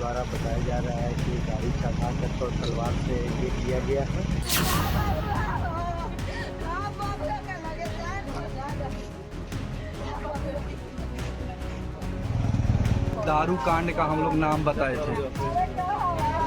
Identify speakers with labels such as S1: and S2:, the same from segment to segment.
S1: द्वारा बताया जा रहा है कि गाड़ी चढ़ा कर और तलवार से ये किया गया है।
S2: दारू कांड का हम लोग नाम बताए थे।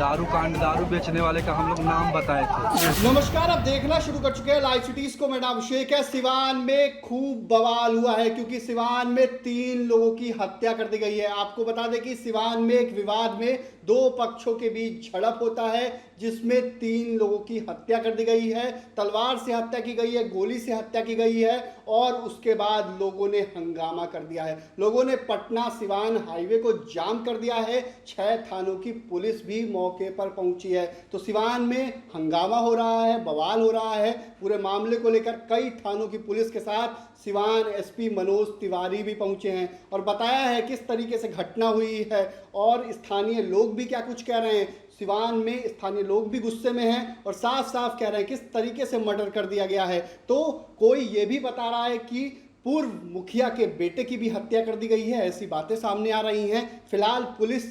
S2: दारू कांड, दारू बेचने वाले का हम लोग नाम बताए थे।
S3: नमस्कार, आप देखना शुरू कर चुके हैं लाइव सिटीज को। मेरा नाम अभिषेक है। सिवान में खूब बवाल हुआ है क्योंकि सिवान में 3 लोगों की हत्या कर दी गई है। आपको बता दें कि सिवान में एक विवाद में 2 पक्षों के बीच झड़प होता है जिसमें 3 लोगों की हत्या कर दी गई है। तलवार से हत्या की गई है, गोली से हत्या की गई है और उसके बाद लोगों ने हंगामा कर दिया है। लोगों ने पटना सिवान हाईवे को जाम कर दिया है। 6 थानों की पुलिस भी मौके पर पहुंची है। तो सिवान में हंगामा हो रहा है, बवाल हो रहा है। पूरे मामले को लेकर कई थानों की पुलिस के साथ सिवान एसपी मनोज तिवारी भी पहुंचे हैं और बताया है किस तरीके से घटना हुई है और स्थानीय लोग भी क्या कुछ कह रहे हैं। सिवान में स्थानीय लोग भी गुस्से में हैं और साफ साफ कह रहे हैं किस तरीके से मर्डर कर दिया गया है। तो कोई ये भी बता रहा है कि पूर्व मुखिया के बेटे की भी हत्या कर दी गई है। ऐसी बातें सामने आ रही हैं। फिलहाल पुलिस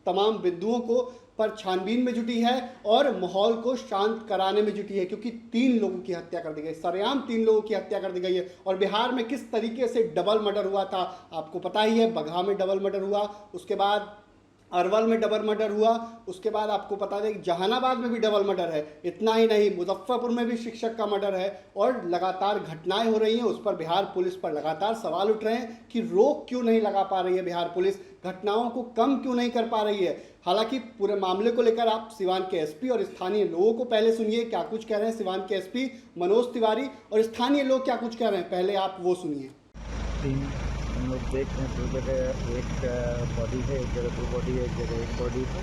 S3: तमाम बिंदुओं को पर छानबीन में जुटी है और माहौल को शांत कराने में जुटी है क्योंकि 3 लोगों की हत्या कर दी गई, सरेआम 3 लोगों की हत्या कर दी गई है। और बिहार में किस तरीके से डबल मर्डर हुआ था आपको पता ही है। बगहा में डबल मर्डर हुआ, उसके बाद अरवल में डबल मर्डर हुआ, उसके बाद आपको बता दें कि जहानाबाद में भी डबल मर्डर है। इतना ही नहीं, मुजफ्फरपुर में भी शिक्षक का मर्डर है और लगातार घटनाएं हो रही हैं। उस पर बिहार पुलिस पर लगातार सवाल उठ रहे हैं कि रोक क्यों नहीं लगा पा रही है बिहार पुलिस, घटनाओं को कम क्यों नहीं कर पा रही है। हालांकि पूरे मामले को लेकर आप सिवान के एसपी और स्थानीय लोगों को पहले सुनिए क्या कुछ कह रहे हैं सिवान के एसपी मनोज तिवारी और स्थानीय लोग क्या कुछ कह रहे हैं, पहले आप वो सुनिए।
S1: हम लोग देख रहे हैं 2 जगह एक बॉडी है, एक जगह 2 बॉडी है, एक जगह 1 बॉडी है।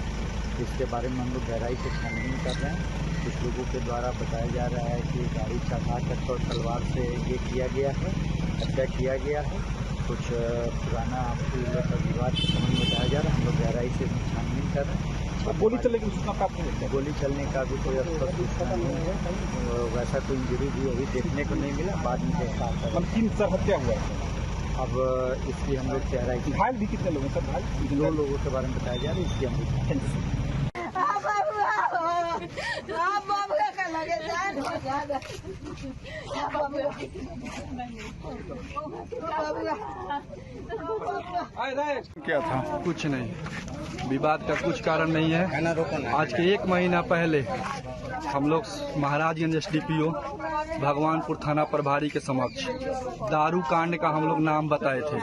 S1: इसके बारे में हम लोग गहराई से छानबीन कर रहे हैं। कुछ लोगों के द्वारा बताया जा रहा है कि गाड़ी चढ़ा कर और तलवार से ये किया गया है, हत्या किया गया है। कुछ पुराना आपसी विवाद के संबंध में बताया जा रहा है। हम लोग गहराई से छानबीन कर रहे हैं।
S2: गोली चलने की सूचना प्राप्त हुई है।
S1: गोली चलने का भी कोई स्पष्ट सूचना नहीं है। वैसा कोई इंजरी भी अभी देखने को नहीं मिला। बाद में
S2: हम 3 सर हत्या हुआ है।
S1: अब इसकी हम लोग गहराई से
S2: घायल भी कितने लोग हैं सर? घायल
S1: 2 लोगों के बारे में बताया जा रहा है। इसकी हम लोग
S2: क्या था? कुछ नहीं, विवाद का कुछ कारण नहीं है। आज के 1 महीना पहले हम लोग महाराजगंज एसडीपीओ भगवानपुर थाना प्रभारी के समक्ष दारू कांड का हम लोग नाम बताए थे।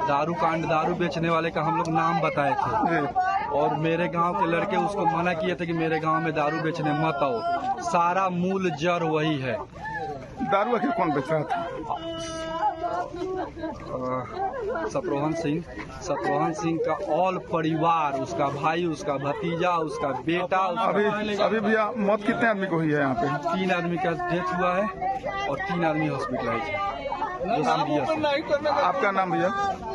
S2: दारू कांड, दारू बेचने वाले का हम लोग नाम बताए थे और मेरे गांव के लड़के उसको मना किए थे कि मेरे गांव में दारू बेचने मत आओ। सारा मूल जड़ वही है।
S4: दारू आखिर कौन बेच रहा था?
S2: शत्रुघ्न सिंह का ऑल परिवार, उसका भाई, उसका भतीजा, उसका बेटा।
S4: अभी भैया मौत कितने आदमी को हुई है यहाँ पे?
S2: 3 आदमी का डेथ हुआ है और 3 आदमी हॉस्पिटलाइज है।
S4: आपका नाम भैया?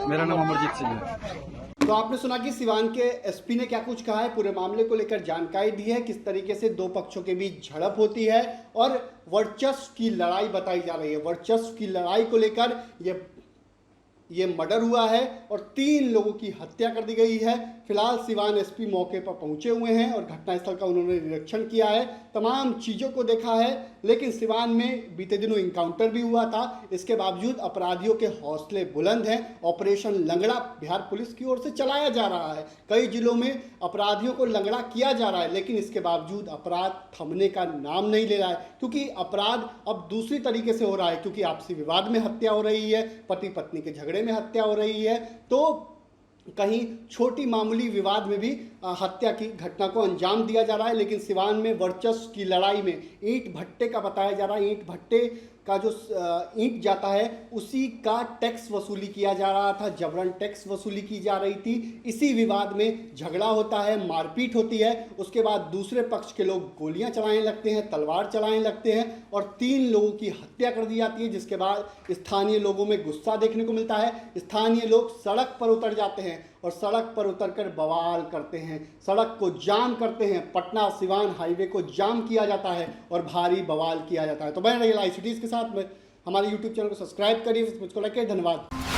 S2: मेरा नाम अमरजीत सिंह है।
S3: तो आपने सुना कि सिवान के एसपी ने क्या कुछ कहा है, पूरे मामले को लेकर जानकारी दी है, किस तरीके से 2 पक्षों के बीच झड़प होती है और वर्चस्व की लड़ाई बताई जा रही है। वर्चस्व की लड़ाई को लेकर ये मर्डर हुआ है और 3 लोगों की हत्या कर दी गई है। फिलहाल सिवान एसपी मौके पर पहुंचे हुए हैं और घटनास्थल का उन्होंने निरीक्षण किया है, तमाम चीज़ों को देखा है। लेकिन सिवान में बीते दिनों इनकाउंटर भी हुआ था, इसके बावजूद अपराधियों के हौसले बुलंद हैं। ऑपरेशन लंगड़ा बिहार पुलिस की ओर से चलाया जा रहा है। कई जिलों में अपराधियों को लंगड़ा किया जा रहा है लेकिन इसके बावजूद अपराध थमने का नाम नहीं ले रहा है क्योंकि अपराध अब दूसरी तरीके से हो रहा है। क्योंकि आपसी विवाद में हत्या हो रही है, पति पत्नी के झगड़े में हत्या हो रही है, तो कहीं छोटी मामूली विवाद में भी हत्या की घटना को अंजाम दिया जा रहा है। लेकिन सिवान में वर्चस्व की लड़ाई में ईंट भट्टे का बताया जा रहा है। ईंट भट्टे का जो ईंट जाता है उसी का टैक्स वसूली किया जा रहा था, जबरन टैक्स वसूली की जा रही थी। इसी विवाद में झगड़ा होता है, मारपीट होती है, उसके बाद दूसरे पक्ष के लोग गोलियां चलाने लगते हैं, तलवार चलाने लगते हैं और 3 लोगों की हत्या कर दी जाती है। जिसके बाद स्थानीय लोगों में गुस्सा देखने को मिलता है। स्थानीय लोग सड़क पर उतर जाते हैं और सड़क पर उतरकर बवाल करते हैं, सड़क को जाम करते हैं। पटना सिवान हाईवे को जाम किया जाता है और भारी बवाल किया जाता है। तो बने रहिए लाइव सिटीज के साथ में। हमारे यूट्यूब चैनल को सब्सक्राइब करिए, मुझको लाइक करिए। धन्यवाद।